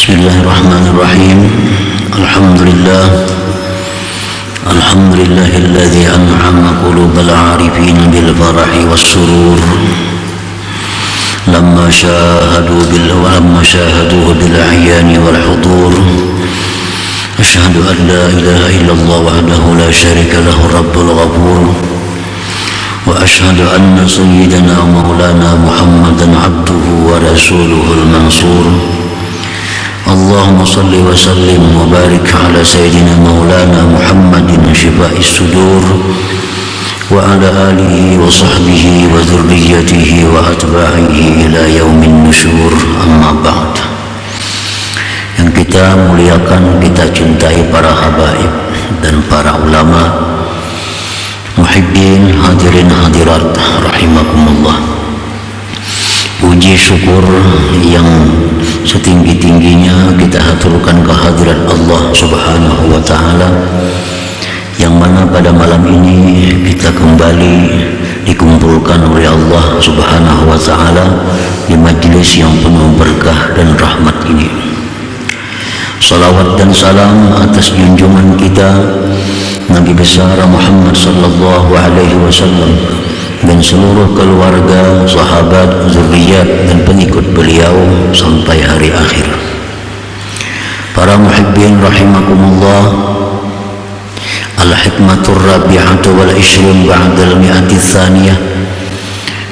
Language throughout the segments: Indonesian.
Bismillahirrahmanirrahim. Alhamdulillahilladzi an'ama qulubal 'arifin bil farahi was surur lamma syahaduhu bil 'ayani wal hudur. Asyhadu an la ilaha illallah wahdahu la syarika lahu rabbul ghafur. Wa asyhadu anna sayyidana maulana Muhammadan 'abduhu wa rasuluhul mansur. Allahumma salli wa sallim wa barik ala sayyidina maulana Muhammadin syifa'is sudur wa ala alihi wa sahbihi wa dhurriyyatihi wa atba'ihi ila yaumin nusyur. Amma ba'd. Yang kita muliakan, kita cintai para habaib dan para ulama, muhibbin, hadirin hadirat rahimakumullah. Puji syukur yang setinggi-tingginya kita haturkan kehadirat Allah Subhanahu wa ta'ala, yang mana pada malam ini kita kembali dikumpulkan oleh Allah Subhanahu wa ta'ala di majlis yang penuh berkah dan rahmat ini. Salawat dan salam atas junjungan kita Nabi besar Muhammad sallallahu alaihi wasallam dan seluruh keluarga, sahabat, zuriyat dan pengikut beliau sampai hari akhir. Para muhibbin rahimakumullah, al-hikmatur rabi'atu wal 20 ba'da al-mi'ati tsaniyah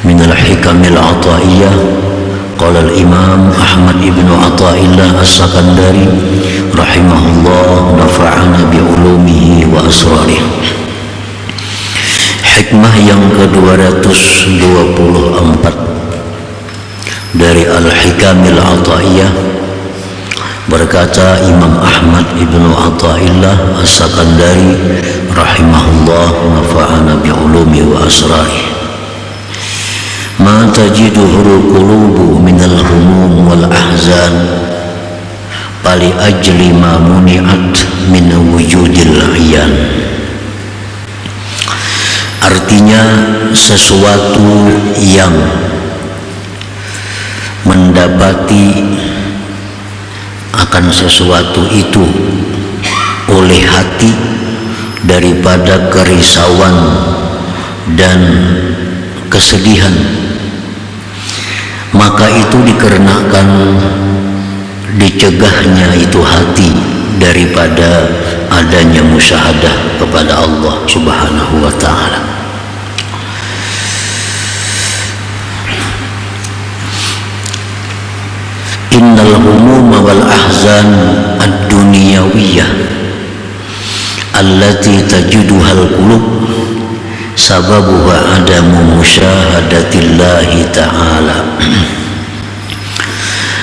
min al-hikamil 'ataiyah. Qala al-imam Ahmad ibnu Athaillah as-Sakandari rahimahullah, nafa'ana bi ulumihi wa asrarihi. Hikmah yang ke-224 dari Al-Hikamil Athaiyah, berkata Imam Ahmad ibnu Athaillah as-Sakandari rahimahullah, nafa'ana bi'ulumi wa asrari. Ma tajiduhul qulubu minal humum wal ahzan pali ajli ma muni'at min wujudil ayan. Artinya, sesuatu yang mendapati akan sesuatu itu oleh hati daripada kerisauan dan kesedihan, maka itu dikarenakan dicegahnya itu hati daripada adanya musyahadah kepada Allah Subhanahu wa ta'ala. Innal humuma wal ahzan ad-dunyawiyah allati tajiduhal qulub sababuha adamu musyahadatillahi ta'ala.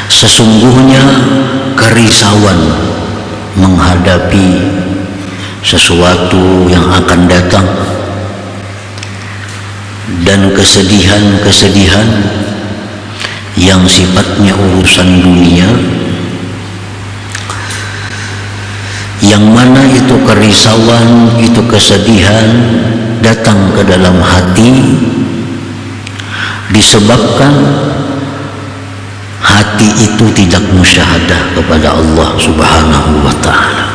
Sesungguhnya kerisauan menghadapi sesuatu yang akan datang dan kesedihan-kesedihan yang sifatnya urusan dunia, yang mana itu kerisauan, itu kesedihan datang ke dalam hati disebabkan hati itu tidak musyahadah kepada Allah Subhanahu wa ta'ala.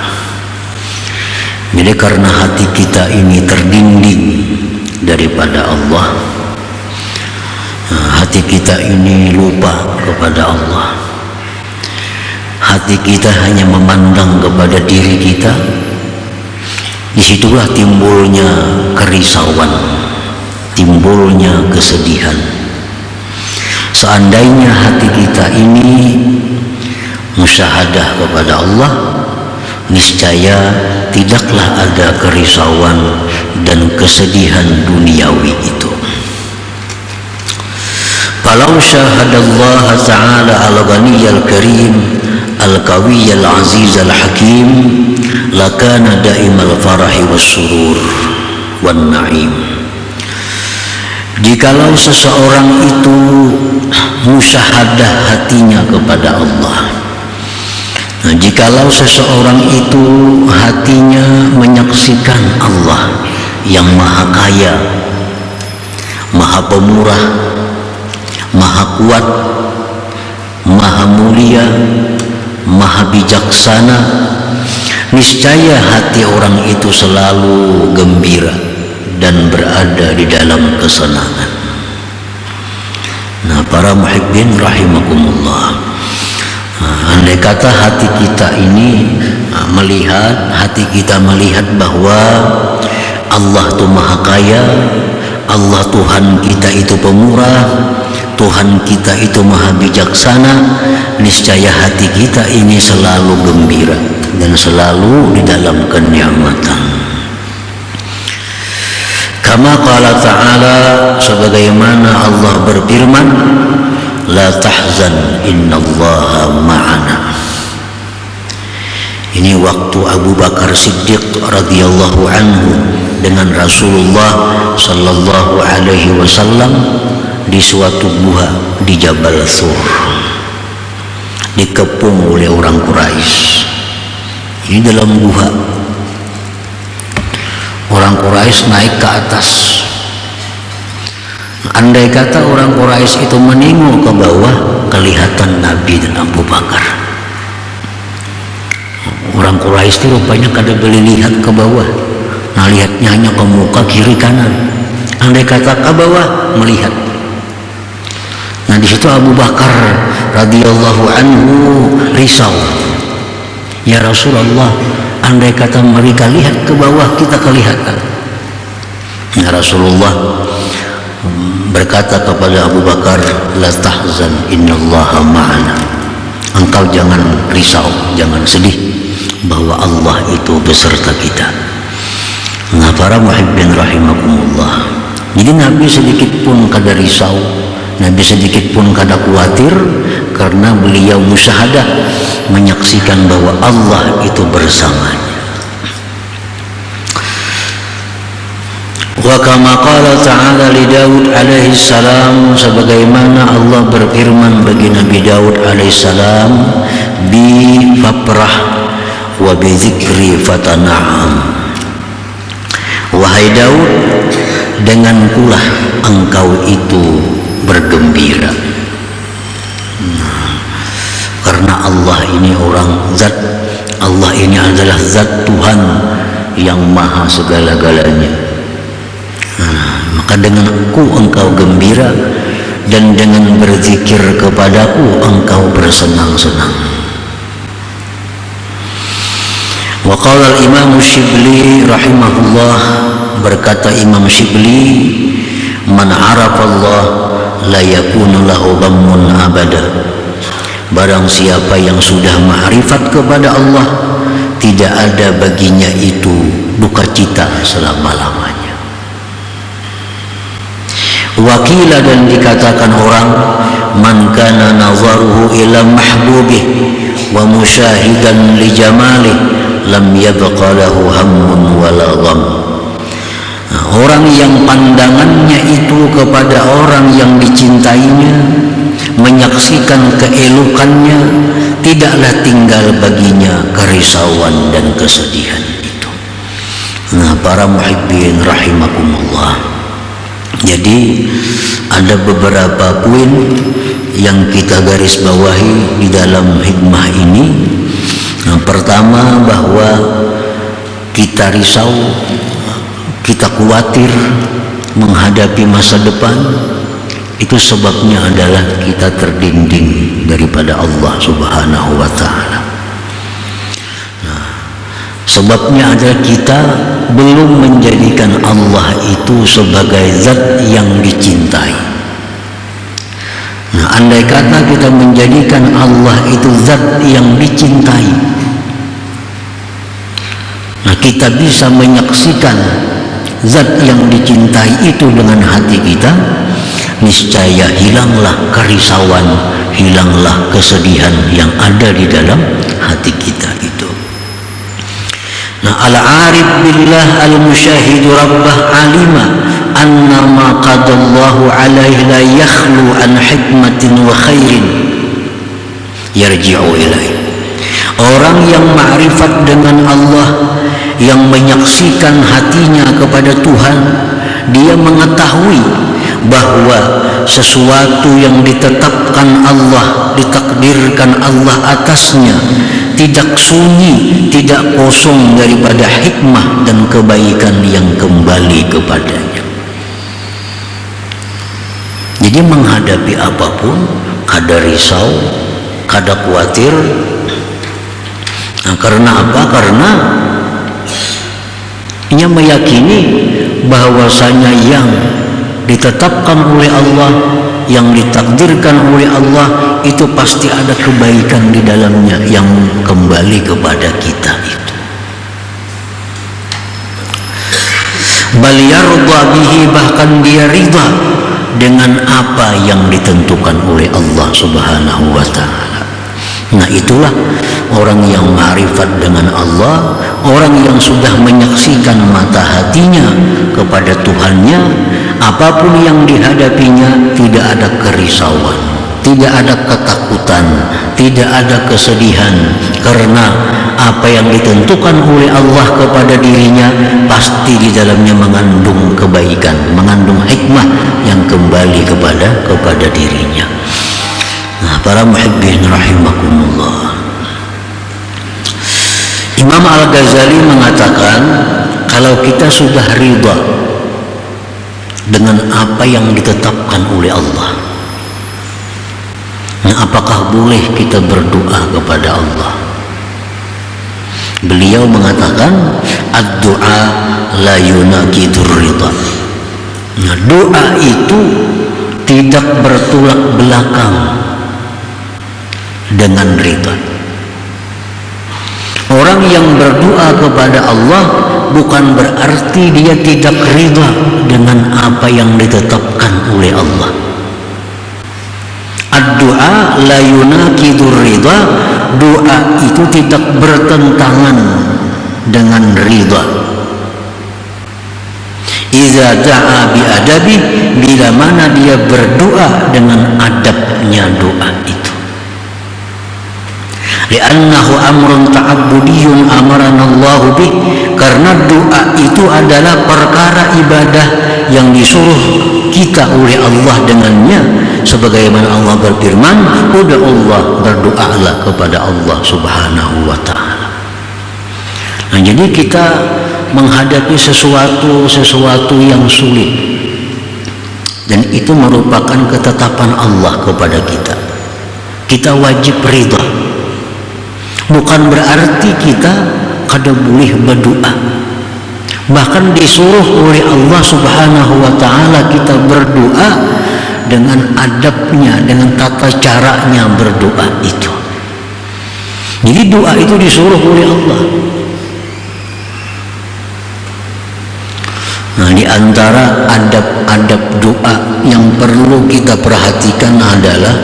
Jadi karena hati kita ini terdinding daripada Allah, hati kita ini lupa kepada Allah, hati kita hanya memandang kepada diri kita, disitulah timbulnya kerisauan, timbulnya kesedihan. Seandainya hati kita ini musyahadah kepada Allah, niscaya tidaklah ada kerisauan dan kesedihan duniawi itu. Falau syahadallaha ta'ala al-ghaniyyal karim al-qawiyyal azizal hakim lakana daimal farahi was surur wan na'im. Jikalau seseorang itu musyahadah hatinya kepada Allah, jikalau seseorang itu hatinya menyaksikan Allah yang maha kaya, maha pemurah, maha kuat, maha mulia, maha bijaksana, niscaya hati orang itu selalu gembira dan berada di dalam kesenangan. Nah, para muhibbin rahimakumullah, andai kata hati kita ini hati kita melihat bahwa Allah itu maha kaya, Allah Tuhan kita itu pemurah, Tuhan kita itu maha bijaksana, niscaya hati kita ini selalu gembira dan selalu di dalam kenikmatan. Kama qala ta'ala, sebagaimana Allah berfirman, la tahzan innallaha ma'ana. Ini waktu Abu Bakar Siddiq radhiyallahu anhu dengan Rasulullah sallallahu alaihi wasallam di suatu gua di Jabal Thur, dikepung oleh orang Quraisy. Ini dalam gua, orang Quraisy naik ke atas. Andai kata orang Quraisy itu menengok ke bawah, kelihatan Nabi dan Abu Bakar. Orang Quraisy itu rupanya kada boleh lihat ke bawah, nah lihatnya hanya ke muka kiri kanan. Andai kata ke bawah melihat. Nah di situ Abu Bakar radhiyallahu anhu risau. Ya Rasulullah, andai kata mereka lihat ke bawah, kita kelihatan. Ya Rasulullah berkata kepada Abu Bakar, la tahzan innallaha ma'ana. Engkau jangan risau, jangan sedih, bahwa Allah itu beserta kita. Nah para muhibbin rahimakumullah, jadi Nabi sedikit pun kada risau, Nabi sedikit pun kada khawatir, karena beliau musyahadah menyaksikan bahwa Allah itu bersamanya. Wa kama qala ta'ala li Daud alaihi salam, sebagaimana Allah berfirman bagi Nabi Daud alaihi salam, bi faprah wa bi dzikri fatana'am. Wahai Daud, dengan kulah engkau itu bergembira. Karena Allah ini Allah ini adalah zat Tuhan yang maha segala-galanya. Maka dengan aku engkau gembira, dan dengan berzikir kepadaku engkau bersenang-senang. Wa qala al-Imam Shibli rahimahullah, berkata Imam Shibli, man arafa Allah la yakunu lahu ghammun abada. Barang siapa yang sudah ma'rifat kepada Allah, tidak ada baginya itu duka cita selama-lamanya. Wakila, dan dikatakan orang, man kana nazaruhu ila mahbubih wa musyahidan li jamalih lam yabqa lahu hammun wala gham. Orang yang pandangannya itu kepada orang yang dicintainya, menyaksikan keelokannya, tidaklah tinggal baginya kerisauan dan kesedihan itu. Nah para muhibbin rahimakumullah, jadi ada beberapa poin yang kita garis bawahi di dalam hikmah ini. Yang pertama, bahwa kita risau, kita khawatir menghadapi masa depan, itu sebabnya adalah kita terdinding daripada Allah Subhanahu wa ta'ala. Sebabnya adalah kita belum menjadikan Allah itu sebagai zat yang dicintai. Nah, andai kata kita menjadikan Allah itu zat yang dicintai, nah kita bisa menyaksikan zat yang dicintai itu dengan hati kita, niscaya hilanglah kerisauan, hilanglah kesedihan yang ada di dalam hati kita itu. Nah, al-arif billah al-musyahidu rabbah alima anna ma qadallahu alaihi la yakhlu an hikmatin wa khairin yarji'u ilaihi. Orang yang ma'rifat dengan Allah, yang menyaksikan hatinya kepada Tuhan, dia mengetahui bahwa sesuatu yang ditetapkan Allah, ditakdirkan Allah atasnya, tidak sunyi, tidak kosong daripada hikmah dan kebaikan yang kembali kepadanya. Jadi menghadapi apapun, kada risau, kada khawatir. Nah, karena apa? Karena ia meyakini bahwasanya yang ditetapkan oleh Allah, yang ditakdirkan oleh Allah itu pasti ada kebaikan di dalamnya yang kembali kepada kita itu. Bal yarda bihi, bahkan dia ridha dengan apa yang ditentukan oleh Allah Subhanahu wa ta'ala. Nah, itulah orang yang ma'rifat dengan Allah, orang yang sudah menyaksikan mata hatinya kepada Tuhannya. Apapun yang dihadapinya tidak ada kerisauan, tidak ada ketakutan, tidak ada kesedihan, karena apa yang ditentukan oleh Allah kepada dirinya pasti di dalamnya mengandung kebaikan, mengandung hikmah yang kembali kepada dirinya. Nah, para muhibbin rahimakumullah, Imam Al-Ghazali mengatakan, kalau kita sudah ridha dengan apa yang ditetapkan oleh Allah, nah, apakah boleh kita berdoa kepada Allah? Beliau mengatakan, ad-du'a la yunaqidur ridha. Nah, doa itu tidak bertolak belakang dengan ridha. Orang yang berdoa kepada Allah bukan berarti dia tidak ridha dengan apa yang ditetapkan oleh Allah. Ad-du'a la yunaqidur ridha, doa itu tidak bertentangan dengan ridha. Iza da'a bi adabi, bila mana dia berdoa dengan adabnya doa itu. Li'annahu amrun ta'abbudiyun amaranallahu bih, karena doa itu adalah perkara ibadah yang disuruh kita oleh Allah dengannya, sebagaimana Allah berfirman, udah Allah, berdoalah kepada Allah Subhanahu wa ta'ala. Nah, jadi kita menghadapi sesuatu yang sulit, dan itu merupakan ketetapan Allah kepada kita, kita wajib ridha. Bukan berarti kita kada boleh berdoa, bahkan disuruh oleh Allah Subhanahu wa ta'ala kita berdoa dengan adabnya, dengan tata caranya berdoa itu. Jadi doa itu disuruh oleh Allah. Nah, di antara adab-adab doa yang perlu kita perhatikan adalah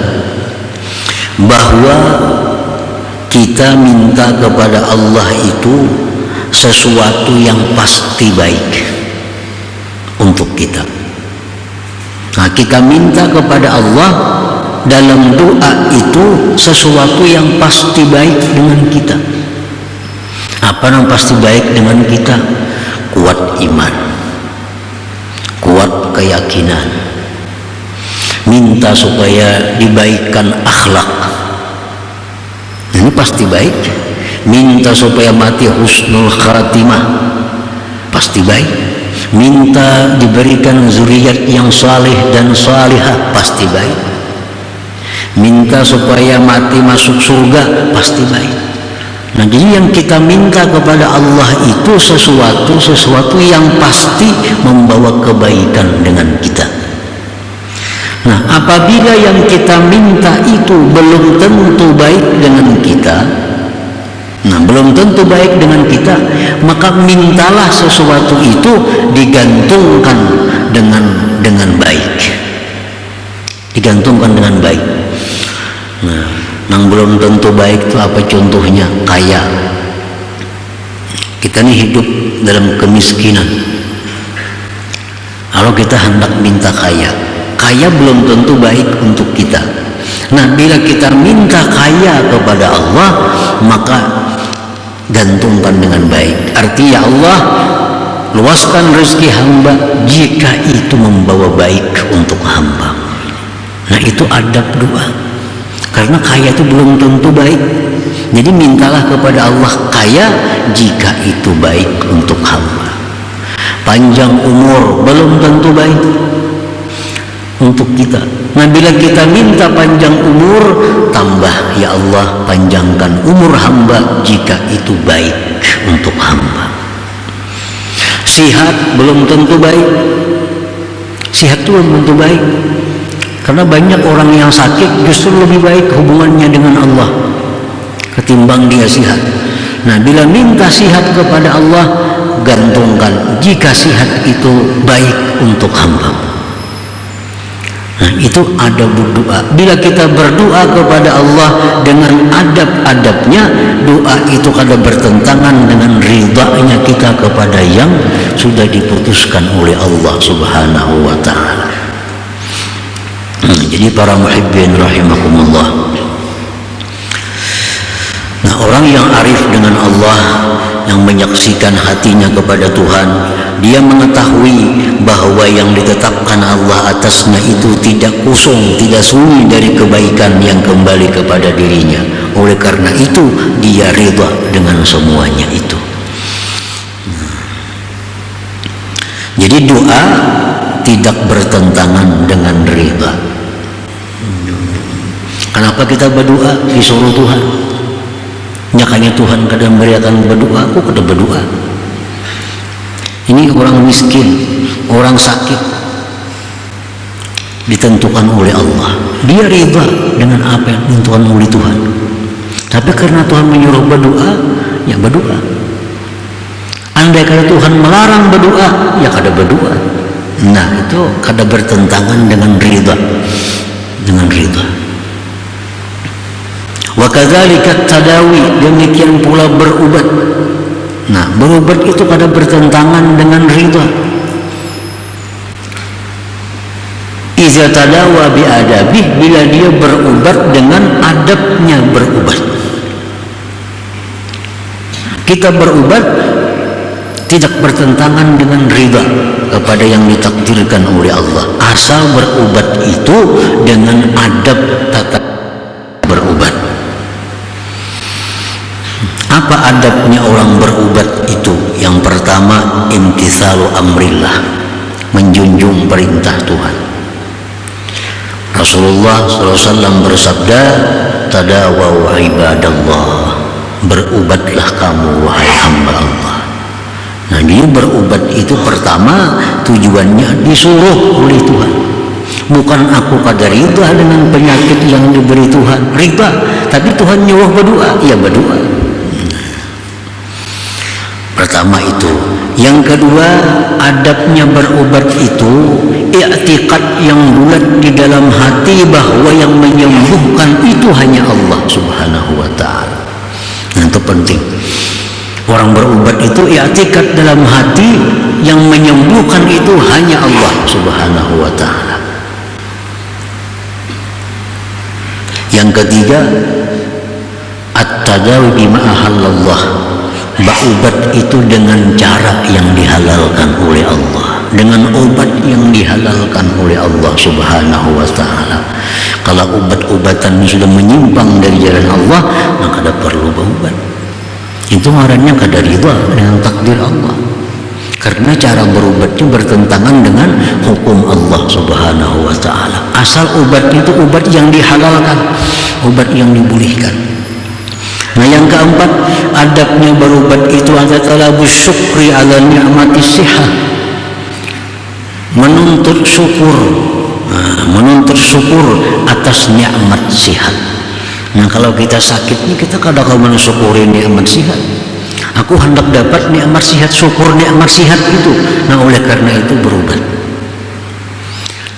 bahwa kita minta kepada Allah itu sesuatu yang pasti baik untuk kita. Nah, kita minta kepada Allah dalam doa itu sesuatu yang pasti baik dengan kita. Apa yang pasti baik dengan kita? Kuat iman, kuat keyakinan, minta supaya dibaikkan akhlak, ini pasti baik. Minta supaya mati husnul khatimah, pasti baik. Minta diberikan zuriat yang saleh dan salihah, pasti baik. Minta supaya mati masuk surga, pasti baik. Nah, jadi yang kita minta kepada Allah itu sesuatu yang pasti membawa kebaikan dengan kita. Nah, apabila yang kita minta itu belum tentu baik dengan kita, belum tentu baik dengan kita, maka mintalah sesuatu itu digantungkan dengan baik, digantungkan dengan baik. Nah, yang belum tentu baik itu apa contohnya? Kaya. Kita ini hidup dalam kemiskinan, kalau kita hendak minta kaya belum tentu baik untuk kita. Nah, bila kita minta kaya kepada Allah, maka gantungkan dengan baik. Artinya, ya Allah, luaskan rezeki hamba jika itu membawa baik untuk hamba. Nah, itu adab doa. Karena kaya itu belum tentu baik. Jadi mintalah kepada Allah kaya jika itu baik untuk hamba. Panjang umur belum tentu baik untuk kita. Nah, bila kita minta panjang umur, tambah ya Allah panjangkan umur hamba jika itu baik untuk hamba. Sihat belum tentu baik. Sihat itu belum tentu baik. Karena banyak orang yang sakit justru lebih baik hubungannya dengan Allah ketimbang dia sihat. Nah, bila minta sihat kepada Allah, gantungkan jika sihat itu baik untuk hamba. Nah, itu adab berdoa. Bila kita berdoa kepada Allah dengan adab-adabnya, doa itu kadang bertentangan dengan ridhanya kita kepada yang sudah diputuskan oleh Allah Subhanahu wa ta'ala. Jadi para muhibbin rahimakumullah, nah, orang yang arif dengan Allah, yang menyaksikan hatinya kepada Tuhan, dia mengetahui bahwa yang ditetapkan Allah atasnya itu tidak kosong, tidak sunyi dari kebaikan yang kembali kepada dirinya. Oleh karena itu dia ridha dengan semuanya itu. Jadi doa tidak bertentangan dengan ridha. Kenapa kita berdoa disuruh Tuhan? Nyakanya Tuhan kadang berikan berdoa, aku kadang berdoa. Ini orang miskin, orang sakit, ditentukan oleh Allah. Dia ridha dengan apa yang ditentukan oleh Tuhan. Tapi karena Tuhan menyuruh berdoa, ya berdoa. Andai kata Tuhan melarang berdoa, ya kada berdoa. Nah, itu kada bertentangan dengan ridha, dengan ridha. Wa kadzalika tadawi, demikian pula berubat. Nah, berubat itu kada bertentangan dengan ridha. Iza tadawa bi adabih, bila dia berubat dengan adabnya berubat. Kita berubat tidak bertentangan dengan ridha kepada yang ditakdirkan oleh Allah, asal berubat itu dengan adab tata berubat. Apa adabnya orang berubat itu? Yang pertama, imtitsalu amrillah, menjunjung perintah Tuhan. Rasulullah SAW bersabda, tadawau ibadallah, berubatlah kamu wahai hamba Allah. Nah, dia berubat itu pertama tujuannya disuruh oleh Tuhan. Bukan aku kada ridha dengan penyakit yang diberi Tuhan, ridha, tapi Tuhan nyuruh berdoa, ya berdoa. Pertama itu. Yang kedua, adabnya berubat itu i'tiqad yang bulat di dalam hati bahwa yang menyembuhkan itu hanya Allah Subhanahu wa ta'ala. Nah, itu penting. Orang berubat itu i'tiqad dalam hati yang menyembuhkan itu hanya Allah Subhanahu wa ta'ala. Yang ketiga, at-tadawi bima ahallallah, berubat itu dengan cara yang dihalalkan oleh Allah, dengan obat yang dihalalkan oleh Allah Subhanahu wa ta'ala. Kalau obat-obatan sudah menyimpang dari jalan Allah, maka tidak perlu berubat. Itu marahnya kada ridha dengan takdir Allah, karena cara berubatnya bertentangan dengan hukum Allah Subhanahu wa ta'ala. Asal obat itu obat yang dihalalkan, obat yang dibolehkan. Nah, yang keempat, adabnya berubat itu ada talabus syukri ala ni'mati sihah, menuntut syukur, menuntut syukur atas nikmat sihat. Nah, kalau kita sakit ini kita kadang-kadang mensyukuri nikmat sihat. Aku hendak dapat nikmat sihat, syukur nikmat sihat itu. Nah, oleh karena itu berubat.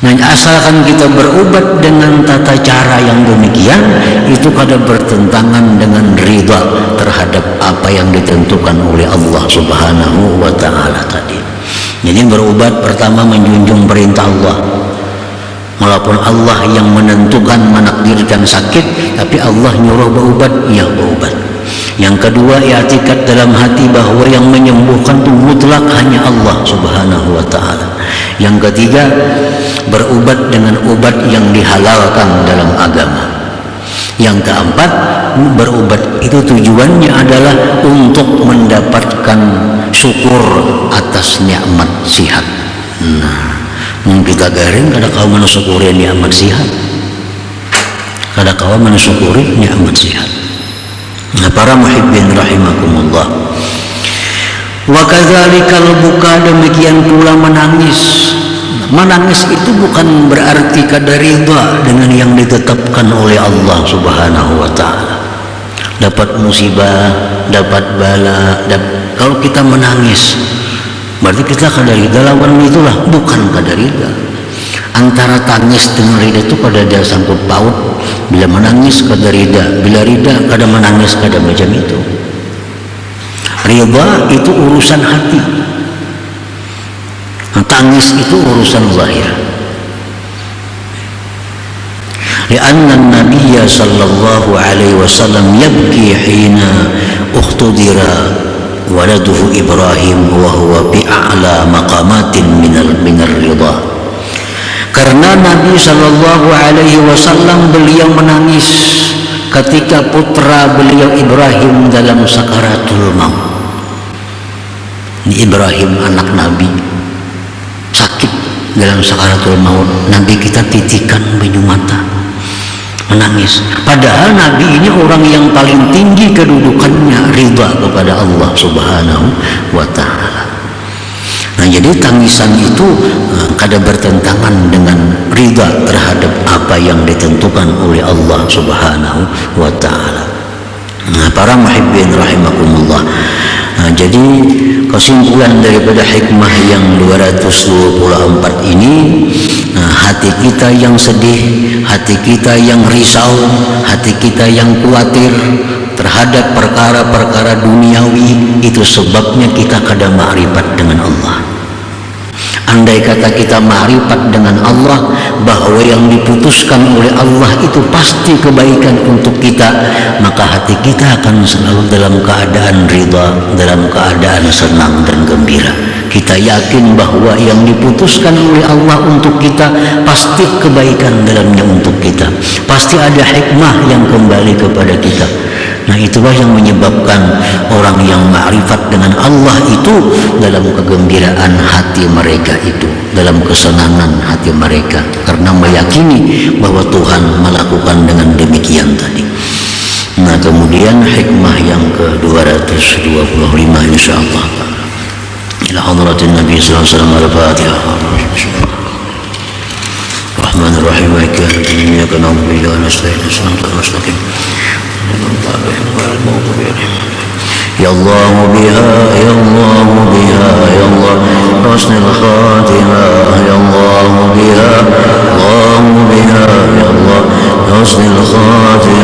Nah, asalkan kita berubat dengan tata cara yang demikian, itu kada bertentangan dengan ridha terhadap apa yang ditentukan oleh Allah Subhanahu wa ta'ala tadi. Jadi berubat pertama menjunjung perintah Allah. Walaupun Allah yang menentukan, menakdirkan sakit, tapi Allah nyuruh berubat, ya berubat. Yang kedua, i'tikad dalam hati bahwa yang menyembuhkan itu mutlak hanya Allah Subhanahu wa ta'ala. Yang ketiga, berobat dengan obat yang dihalalkan dalam agama. Yang keempat, berobat itu tujuannya adalah untuk mendapatkan syukur atas nikmat sihat. Nah, kita garing kada kau mensyukuri nikmat sihat, kada kau mensyukuri nikmat sihat. Nah, para muhibbin rahimakumullah, wa kadzalikal buka, demikian pula menangis. Menangis itu bukan berarti kada ridha dengan yang ditetapkan oleh Allah Subhanahu wa ta'ala. Dapat musibah, dapat bala, kalau kita menangis berarti kita kada ridha lawan itulah, bukan kada ridha. Antara tangis dengan ridha itu kada ada sangkut paut. Bila menangis kada ridha, bila ridha kada menangis, kada macam itu. Ridha itu urusan hati, tangis itu urusan zahir. Lianna an-nabiy sallallahu alaihi wasallam yabki hina ukhtudira waladuhu Ibrahim wa huwa bi a'la maqamatin min ar-ridha. Karena Nabi sallallahu alaihi wasallam beliau menangis ketika putra beliau Ibrahim dalam sakaratul maut. Ibrahim anak Nabi sakit dalam sakaratul maut, Nabi kita titikan banyu mata, menangis. Padahal Nabi ini orang yang paling tinggi kedudukannya, ridha kepada Allah Subhanahu wa ta'ala. Nah, jadi tangisan itu kada bertentangan dengan ridha terhadap apa yang ditentukan oleh Allah Subhanahu wa ta'ala. Nah, para muhibbin rahimakumullah, jadi kesimpulan daripada hikmah yang 224 ini, hati kita yang sedih, hati kita yang risau, hati kita yang khawatir terhadap perkara-perkara duniawi, itu sebabnya kita kada ma'rifat dengan Allah. Andai kata kita ma'rifat dengan Allah, bahwa yang diputuskan oleh Allah itu pasti kebaikan untuk kita, maka hati kita akan selalu dalam keadaan ridha, dalam keadaan senang dan gembira. Kita yakin bahwa yang diputuskan oleh Allah untuk kita pasti kebaikan dalamnya untuk kita, pasti ada hikmah yang kembali kepada kita. Nah, itulah yang menyebabkan orang yang ma'rifat dengan Allah itu dalam kegembiraan hati mereka itu, dalam kesenangan hati mereka, karena meyakini bahwa Tuhan melakukan dengan demikian tadi. Nah, kemudian hikmah yang ke-225 insyaallah. Ila hadratin Nabi sallallahu alaihi wasallam, al-Fatihah. Rahmanir-Rahim, iyyaka na'budu wa iyyaka nasta'in, ihdinas mustaqim. Ya Allah biha, ya Allah biha, ya Allah husnul khatimah, ya Allah biha, Allah biha, ya Allah husnul khatimah.